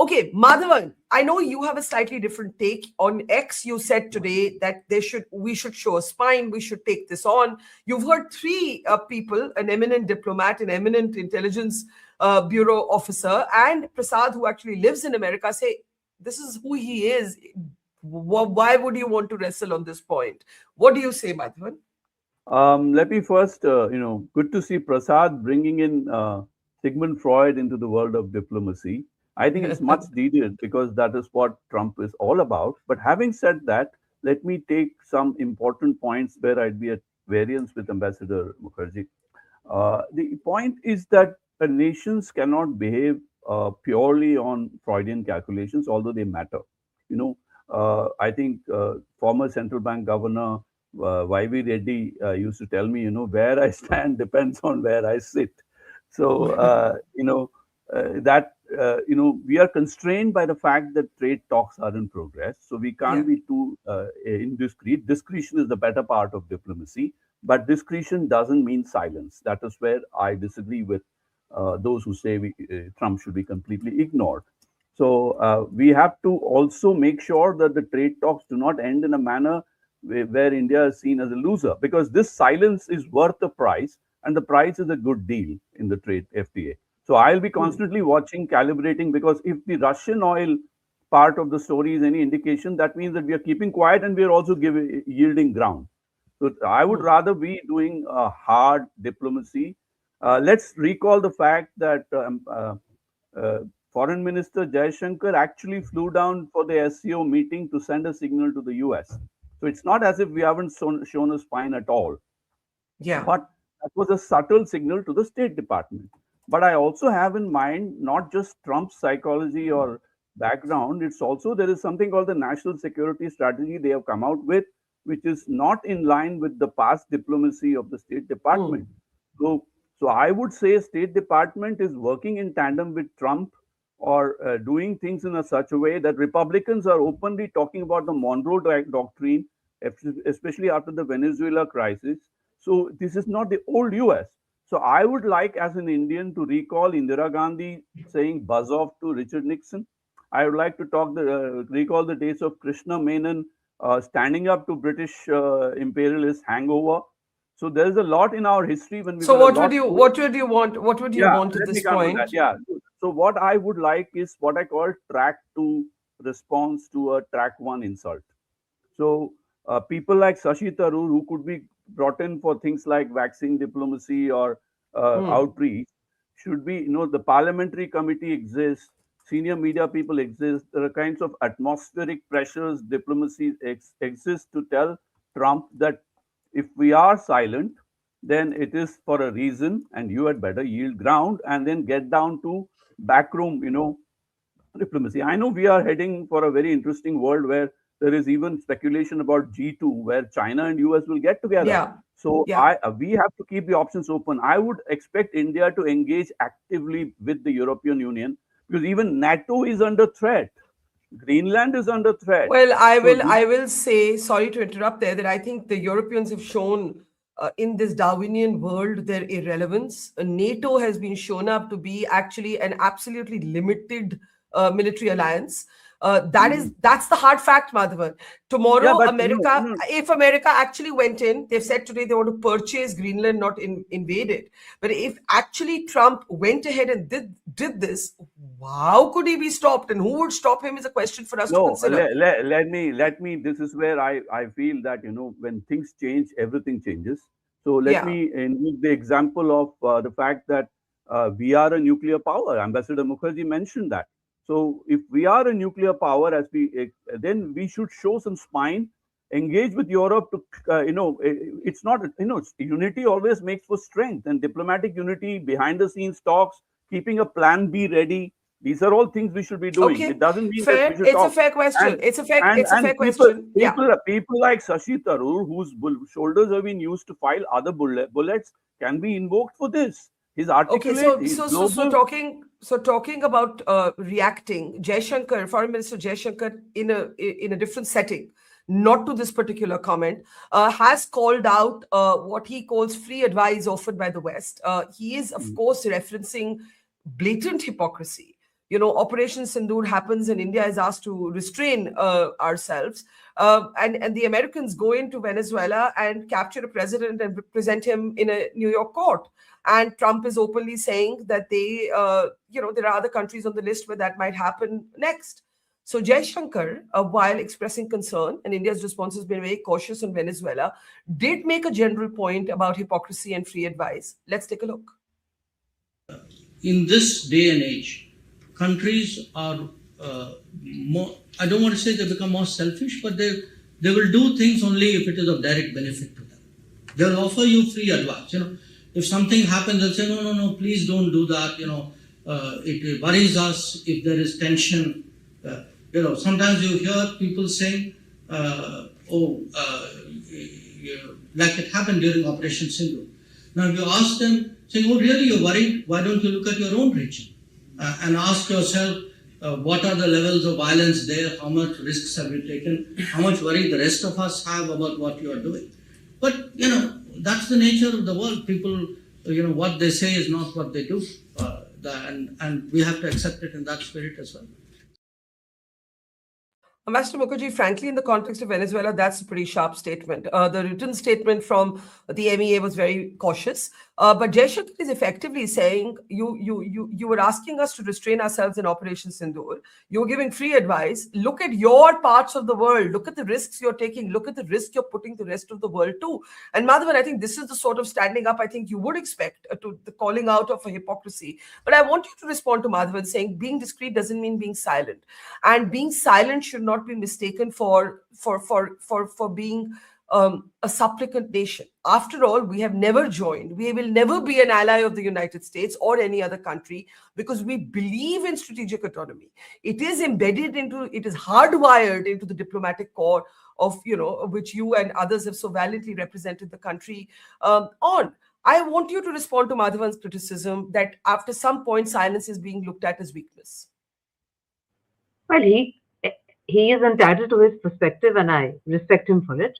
Okay, Madhavan, I know you have a slightly different take. On X, you said today that we should show a spine, we should take this on. You've heard three people, an eminent diplomat, an eminent intelligence bureau officer, and Prasad, who actually lives in America, say this is who he is. Why would you want to wrestle on this point? What do you say, Madhavan? Let me first, good to see Prasad bringing in Sigmund Freud into the world of diplomacy. I think it's much needed because that is what Trump is all about. But having said that, let me take some important points where I'd be at variance with Ambassador Mukherjee. The point is that nations cannot behave purely on Freudian calculations, although they matter. I think former central bank governor YV Reddy used to tell me, where I stand depends on where I sit. So, we are constrained by the fact that trade talks are in progress. So we can't be too indiscreet. Discretion is the better part of diplomacy, but discretion doesn't mean silence. That is where I disagree with those who say Trump should be completely ignored. So we have to also make sure that the trade talks do not end in a manner where India is seen as a loser, because this silence is worth the price, and the price is a good deal in the trade FTA. So I'll be constantly watching, calibrating, because if the Russian oil part of the story is any indication, that means that we are keeping quiet and we are also yielding ground. So I would rather be doing a hard diplomacy. Let's recall the fact that Foreign Minister Jaishankar actually flew down for the SCO meeting to send a signal to the US. So it's not as if we haven't shown a spine at all. Yeah. But that was a subtle signal to the State Department. But I also have in mind not just Trump's psychology or background, it's also there is something called the national security strategy they have come out with, which is not in line with the past diplomacy of the State Department. So I would say State Department is working in tandem with Trump, or doing things in such a way that Republicans are openly talking about the Monroe Doctrine, especially after the Venezuela crisis. So this is not the old US. So I would like, as an Indian, to recall Indira Gandhi saying buzz off to Richard Nixon. I would like to recall the days of Krishna Menon standing up to British imperialist hangover. So there is a lot in our history when we. So what would you want at this point? Yeah. So what I would like is what I call track 2 response to a track 1 insult. So people like Shashi Tharoor, who could be brought in for things like vaccine diplomacy or outreach, should be, the parliamentary committee exists, senior media people exist. There are kinds of atmospheric pressures, diplomacy exists to tell Trump that if we are silent, then it is for a reason, and you had better yield ground and then get down to backroom, diplomacy. I know we are heading for a very interesting world where there is even speculation about G2, where China and US will get together. Yeah. So we have to keep the options open. I would expect India to engage actively with the European Union, because even NATO is under threat. Greenland is under threat. Well, I will say, sorry to interrupt there, that I think the Europeans have shown in this Darwinian world their irrelevance. NATO has been shown up to be actually an absolutely limited military alliance. That's the hard fact, Madhavan. Tomorrow, if America actually went in, they've said today they want to purchase Greenland, not invade it. But if actually Trump went ahead and did this, how could he be stopped, and who would stop him is a question for us to consider. Let me. This is where I feel that when things change, everything changes. So let me use the example of the fact that we are a nuclear power. Ambassador Mukherjee mentioned that. So if we are a nuclear power, then we should show some spine, engage with Europe to, it's not, unity always makes for strength, and diplomatic unity, behind the scenes talks, keeping a plan B ready. These are all things we should be doing. Okay. It doesn't mean fair. that we should It's talk. A fair question. It's a fair question. People like Shashi Tharoor, whose shoulders have been used to file other bullets, can be invoked for this. His articulate. Okay, so talking about reacting, Jaishankar, Foreign Minister Jaishankar, in a different setting, not to this particular comment, has called out what he calls free advice offered by the West. He is, of course, referencing blatant hypocrisy. Operation Sindoor happens and India is asked to restrain ourselves. And the Americans go into Venezuela and capture a president and present him in a New York court. And Trump is openly saying that there are other countries on the list where that might happen next. So Jaishankar, while expressing concern, and India's response has been very cautious on Venezuela, did make a general point about hypocrisy and free advice. Let's take a look. In this day and age, countries are more, I don't want to say they become more selfish, but they will do things only if it is of direct benefit to them. They will offer you free advice. If something happens, they'll say, no, please don't do that. It worries us if there is tension. Sometimes you hear people saying, like it happened during Operation Sindoor. Now, if you ask them, saying, oh, really, you're worried? Why don't you look at your own region and ask yourself, what are the levels of violence there? How much risks have you taken? How much worry the rest of us have about what you are doing? But, that's the nature of the world. People, what they say is not what they do. And we have to accept it in that spirit as well. Ambassador Mukherjee, frankly, in the context of Venezuela, that's a pretty sharp statement. The written statement from the MEA was very cautious, but Jaishankar is effectively saying you were asking us to restrain ourselves in Operation Sindoor. You were giving free advice. Look at your parts of the world. Look at the risks you're taking. Look at the risk you're putting the rest of the world to. And Madhavan, I think this is the sort of standing up I think you would expect to the calling out of a hypocrisy. But I want you to respond to Madhavan saying being discreet doesn't mean being silent, and being silent should not be mistaken for being a supplicant nation. After all, we have never joined. We will never be an ally of the United States or any other country because we believe in strategic autonomy. It is hardwired into the diplomatic core of which you and others have so valiantly represented the country on. I want you to respond to Madhavan's criticism that after some point silence is being looked at as weakness. Well, he is entitled to his perspective and I respect him for it.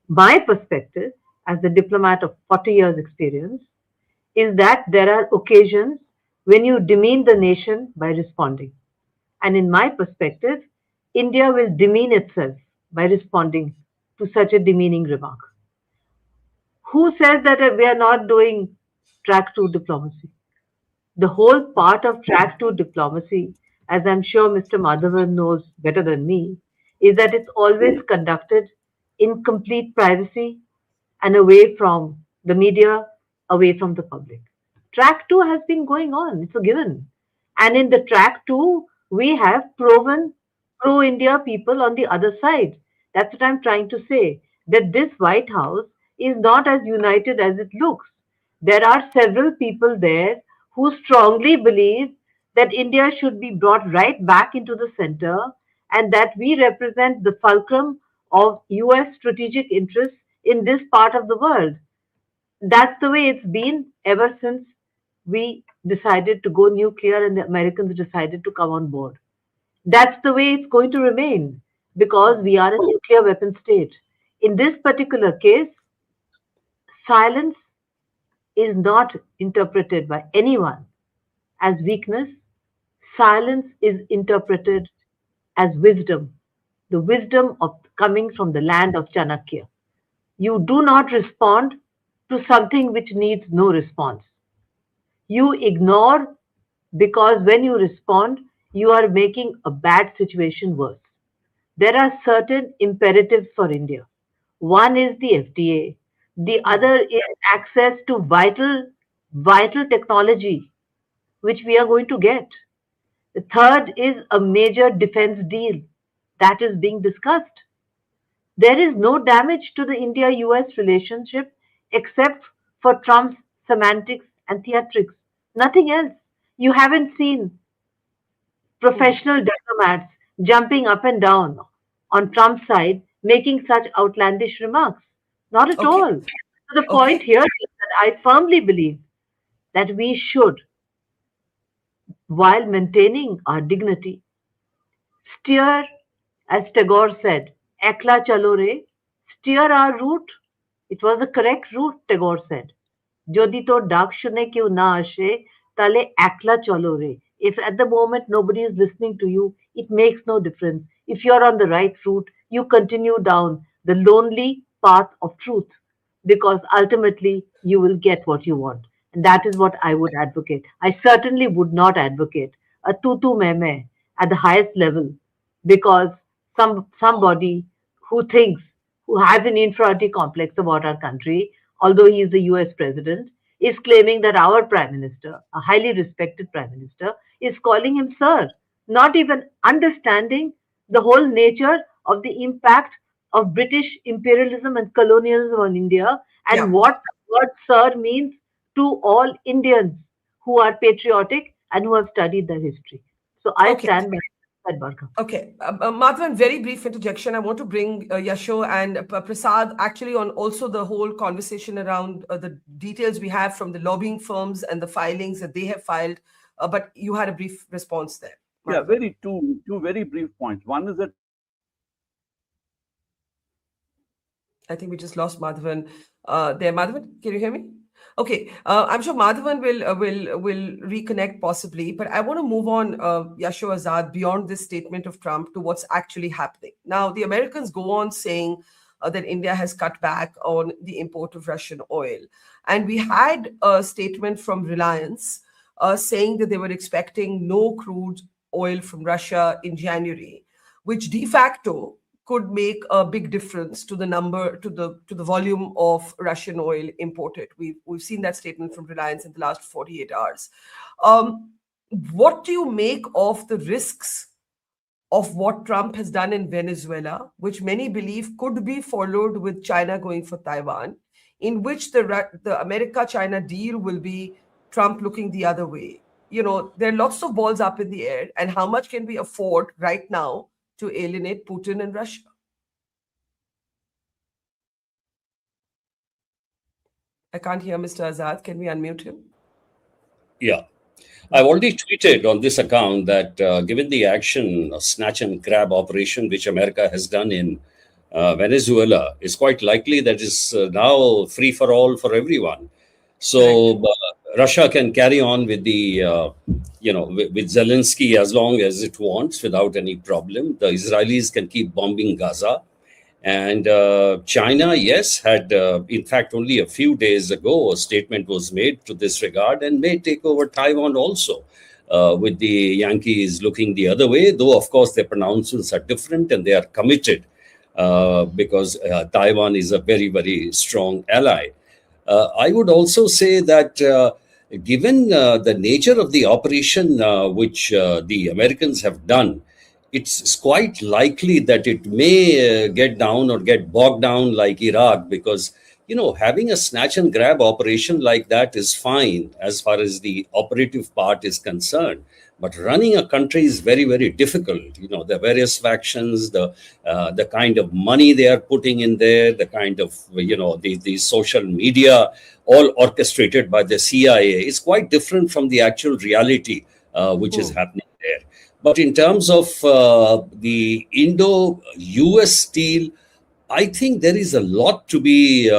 My perspective, as a diplomat of 40 years experience, is that there are occasions when you demean the nation by responding. And in my perspective, India will demean itself by responding to such a demeaning remark. Who says that we are not doing track 2 diplomacy? The whole part of track 2 diplomacy, as I'm sure Mr. Madhavan knows better than me, is that it's always conducted in complete privacy and away from the media, away from the public. Track 2 has been going on, it's a given. And in the track 2, we have proven pro-India people on the other side. That's what I'm trying to say, that this White House is not as united as it looks. There are several people there who strongly believe that India should be brought right back into the center and that we represent the fulcrum of US strategic interests in this part of the world. That's the way it's been ever since we decided to go nuclear and the Americans decided to come on board. That's the way it's going to remain because we are a nuclear weapon state. In this particular case, silence is not interpreted by anyone as weakness. Silence is interpreted as wisdom, the wisdom of coming from the land of Chanakya. You do not respond to something which needs no response. You ignore because when you respond, you are making a bad situation worse. There are certain imperatives for India. One is the FTA. The other is access to vital technology, which we are going to get. The third is a major defense deal that is being discussed. There is no damage to the India-US relationship except for Trump's semantics and theatrics. Nothing else. You haven't seen professional diplomats jumping up and down on Trump's side making such outlandish remarks. Not at all. So the point here is that I firmly believe that we should, while maintaining our dignity, steer, as Tagore said, ekla chalo re, steer our route. It was the correct route, Tagore said. Jodi to ডাক শুনে কেউ না আসে, তাহলে একলা চলো রে. If at the moment nobody is listening to you, it makes no difference. If you're on the right route, you continue down the lonely path of truth because ultimately you will get what you want. And that is what I would advocate. I certainly would not advocate a tutu meme at the highest level because somebody who thinks, who has an inferiority complex about our country, although he is the US president, is claiming that our prime minister, a highly respected prime minister, is calling him sir, not even understanding the whole nature of the impact of British imperialism and colonialism on India and Yeah. what the word sir means to all Indians who are patriotic and who have studied their history. So I Okay. stand by that, Barkha. Okay, Madhavan, very brief interjection. I want to bring Yasho and Prasad actually on also the whole conversation around the details we have from the lobbying firms and the filings that they have filed. But you had a brief response there, Yeah, Madhavan. very two very brief points. One is that I think we just lost Madhavan. There, Madhavan, can you hear me? Okay, I'm sure Madhavan will reconnect possibly, but I want to move on, Yasho Azad, beyond this statement of Trump to what's actually happening. Now, the Americans go on saying that India has cut back on the import of Russian oil, and we had a statement from Reliance saying that they were expecting no crude oil from Russia in January, which de facto could make a big difference to the number to the volume of Russian oil imported. We've seen that statement from Reliance in the last 48 hours. Um, what do you make of the risks of what Trump has done in Venezuela, which many believe could be followed with China going for Taiwan, in which the America-China deal will be Trump looking the other way? You know, there are lots of balls up in the air, and how much can we afford right now to alienate Putin and Russia? I can't hear Mr. Azad. Can we unmute him? Yeah, I've already tweeted on this account that given the action, snatch and grab operation which America has done in Venezuela, it's quite likely that is now free for all for everyone. Correct. So Russia can carry on with the, with Zelensky as long as it wants without any problem. The Israelis can keep bombing Gaza. And China, yes, had, in fact, only a few days ago, a statement was made to this regard and may take over Taiwan also, with the Yankees looking the other way, though, of course, their pronouncements are different and they are committed because Taiwan is a very, very strong ally. I would also say that given the nature of the operation which the Americans have done, it's quite likely that it may get down or get bogged down like Iraq, because having a snatch and grab operation like that is fine as far as the operative part is concerned, but running a country is very, very difficult. The various factions, the kind of money they are putting in there, the kind of the social media, all orchestrated by the CIA, is quite different from the actual reality which is happening there. But in terms of the Indo-US deal, I think there is a lot to be,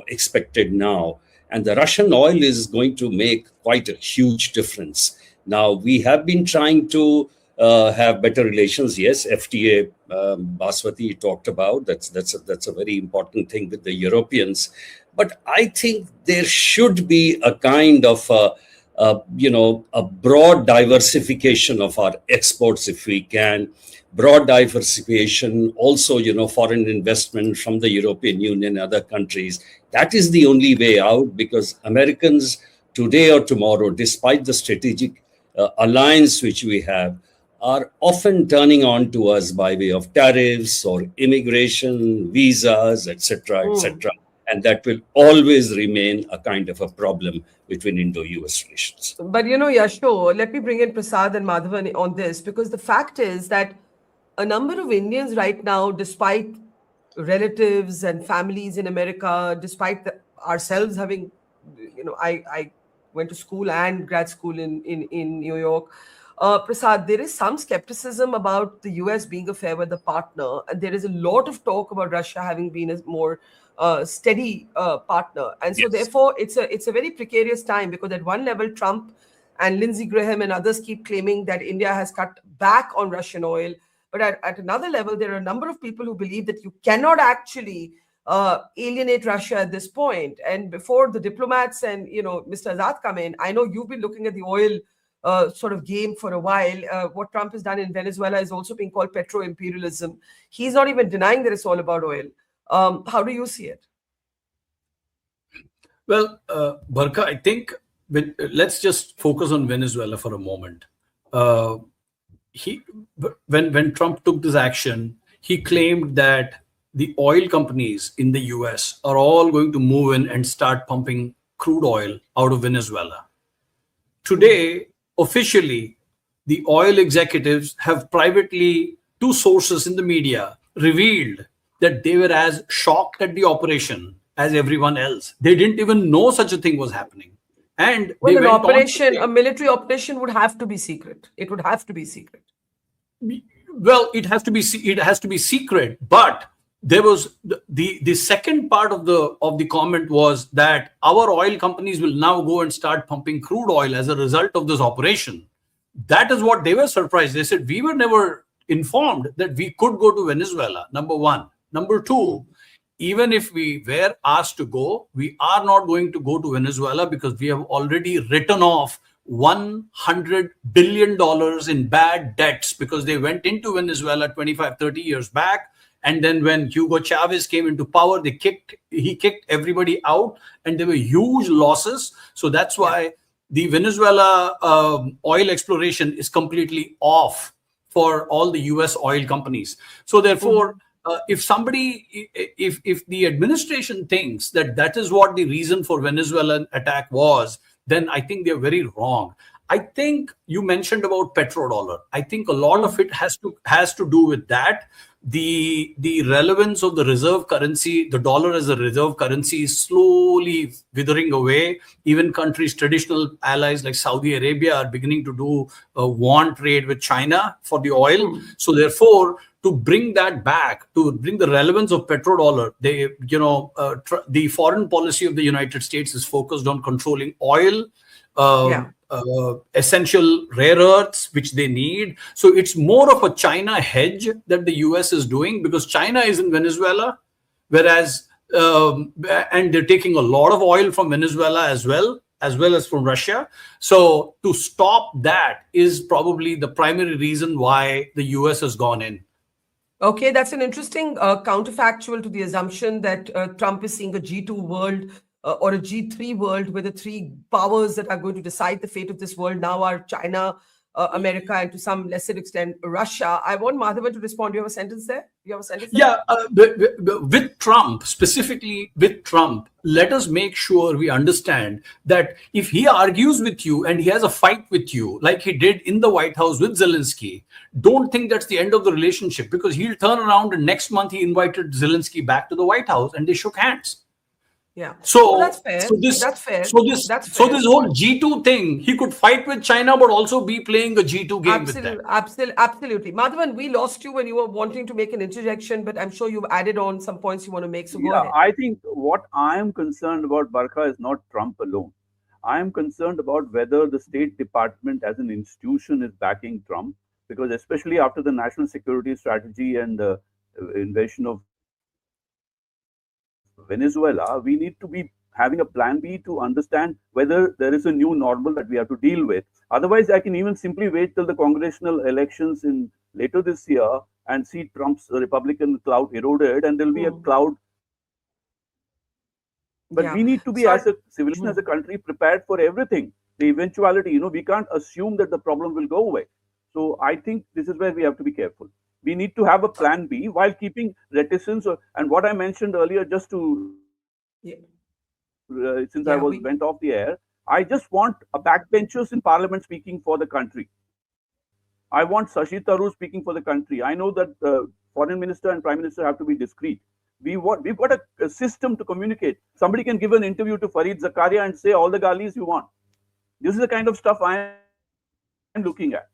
expected now. And the Russian oil is going to make quite a huge difference. Now, we have been trying to have better relations. Yes, FTA, Baswati talked about. That's a very important thing with the Europeans. But I think there should be a kind of a broad diversification of our exports if we can. Broad diversification, also, foreign investment from the European Union, other countries. That is the only way out, because Americans today or tomorrow, despite the strategic alliance which we have, are often turning on to us by way of tariffs or immigration, visas, etc., etc. And that will always remain a kind of a problem between Indo-US relations. But Yasho, let me bring in Prasad and Madhavan on this, because the fact is that a number of Indians right now, despite relatives and families in America, despite ourselves having, I went to school and grad school in New York. Prasad, there is some skepticism about the US being a fair weather partner, and there is a lot of talk about Russia having been a more steady partner, and so Yes. therefore it's a very precarious time, because at one level Trump And Lindsey Graham and others keep claiming that India has cut back on Russian oil. But at another level, there are a number of people who believe that you cannot actually alienate Russia at this point. And before the diplomats and Mr. Azad come in, I know you've been looking at the oil sort of game for a while. What Trump has done in Venezuela is also being called petro-imperialism. He's not even denying that it's all about oil. How do you see it? Well, Barkha, I think let's just focus on Venezuela for a moment. When Trump took this action, he claimed that the oil companies in the US are all going to move in and start pumping crude oil out of Venezuela. Today, officially, the oil executives have privately, two sources in the media, revealed that they were as shocked at the operation as everyone else. They didn't even know such a thing was happening. And well, a military operation would have to be secret. It would have to be secret. Well, it has to be secret. But there was the second part of the comment was that our oil companies will now go and start pumping crude oil as a result of this operation. That is what they were surprised. They said, we were never informed that we could go to Venezuela, number one. Number two, even if we were asked to go, we are not going to go to Venezuela because we have already written off $100 billion in bad debts because they went into Venezuela 25, 30 years back. And then when Hugo Chavez came into power, he kicked everybody out and there were huge losses. So that's why the Venezuela oil exploration is completely off for all the US oil companies. So therefore, if the administration thinks that is what the reason for Venezuelan attack was, then I think they're very wrong. I think you mentioned about petrodollar. I think a lot of it has to do with that. The relevance of the reserve currency, the dollar as a reserve currency, is slowly withering away. Even countries, traditional allies like Saudi Arabia, are beginning to do a yuan trade with China for the oil. So therefore, to bring that back, to bring the relevance of petrodollar, the foreign policy of the United States is focused on controlling oil, essential rare earths, which they need. So it's more of a China hedge that the US is doing because China is in Venezuela, whereas and they're taking a lot of oil from Venezuela as well as from Russia. So to stop that is probably the primary reason why the US has gone in. Okay, that's an interesting counterfactual to the assumption that Trump is seeing a G2 world or a G3 world where the three powers that are going to decide the fate of this world now are China, America, and to some lesser extent, Russia. I want Madhavan to respond. Do you have a sentence there? Yeah, with Trump, specifically with Trump, let us make sure we understand that if he argues with you and he has a fight with you, like he did in the White House with Zelensky, don't think that's the end of the relationship because he'll turn around and next month he invited Zelensky back to the White House and they shook hands. Yeah. So that's fair. That's fair. So this whole G2 thing, he could fight with China, but also be playing a G2 game with them. Absolutely. Madhavan, we lost you when you were wanting to make an interjection, but I'm sure you've added on some points you want to make. So go ahead. I think what I am concerned about, Barkha, is not Trump alone. I am concerned about whether the State Department as an institution is backing Trump, because especially after the national security strategy and the invasion of Venezuela, we need to be having a plan B to understand whether there is a new normal that we have to deal with. Otherwise, I can even simply wait till the congressional elections in later this year and see Trump's Republican cloud eroded, and there will be a cloud. But we need to be, as a civilization, as a country, prepared for everything. The eventuality, we can't assume that the problem will go away. So I think this is where we have to be careful. We need to have a plan B while keeping reticence. And what I mentioned earlier, just to, since I went off the air, I just want a backbenchers in parliament speaking for the country. I want Shashi Tharoor speaking for the country. I know that the foreign minister and prime minister have to be discreet. We've got a system to communicate. Somebody can give an interview to Fareed Zakaria and say all the galis you want. This is the kind of stuff I am looking at.